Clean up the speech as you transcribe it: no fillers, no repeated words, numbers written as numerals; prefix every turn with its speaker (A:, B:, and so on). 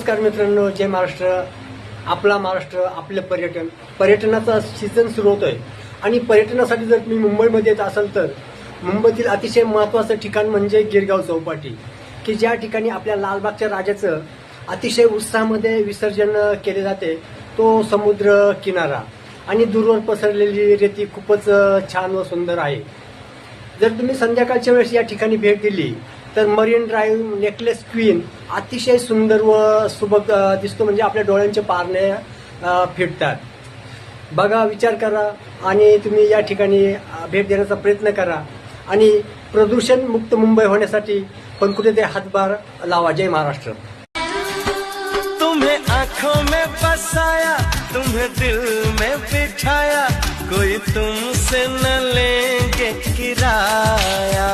A: नमस्कार मित्रांनो, जय महाराष्ट्र. आपला महाराष्ट्र, आपले पर्यटनाचा सीझन सुरू होतोय आणि पर्यटनासाठी जर तुम्ही मुंबईमध्ये येत असाल तर मुंबईतील अतिशय महत्त्वाचं ठिकाण म्हणजे गिरगाव चौपाटी, की ज्या ठिकाणी आपल्या लालबागच्या राजाचं अतिशय उत्साहामध्ये विसर्जन केले जाते. तो समुद्र किनारा आणि दूरवर पसरलेली रेती खूपच छान व सुंदर आहे. जर तुम्ही संध्याकाळच्या वेळेस या ठिकाणी भेट दिली तर मरीन ड्राईव्ह, नेकलेस क्वीन अतिशय सुंदर व सुबक दिसतो. म्हणजे आपल्या डोळ्यांचे पारणे फिटतात. बघा, विचार करा आणि तुम्ही या ठिकाणी भेट देण्याचा प्रयत्न करा आणि प्रदूषण मुक्त मुंबई होण्यासाठी पण कुठे ते हातभार लावा. जय महाराष्ट्र.
B: तुम्हें आंखों में बसाया, तुम्हें दिल में बिठाया, कोई तुमसे न लेंगे किराया.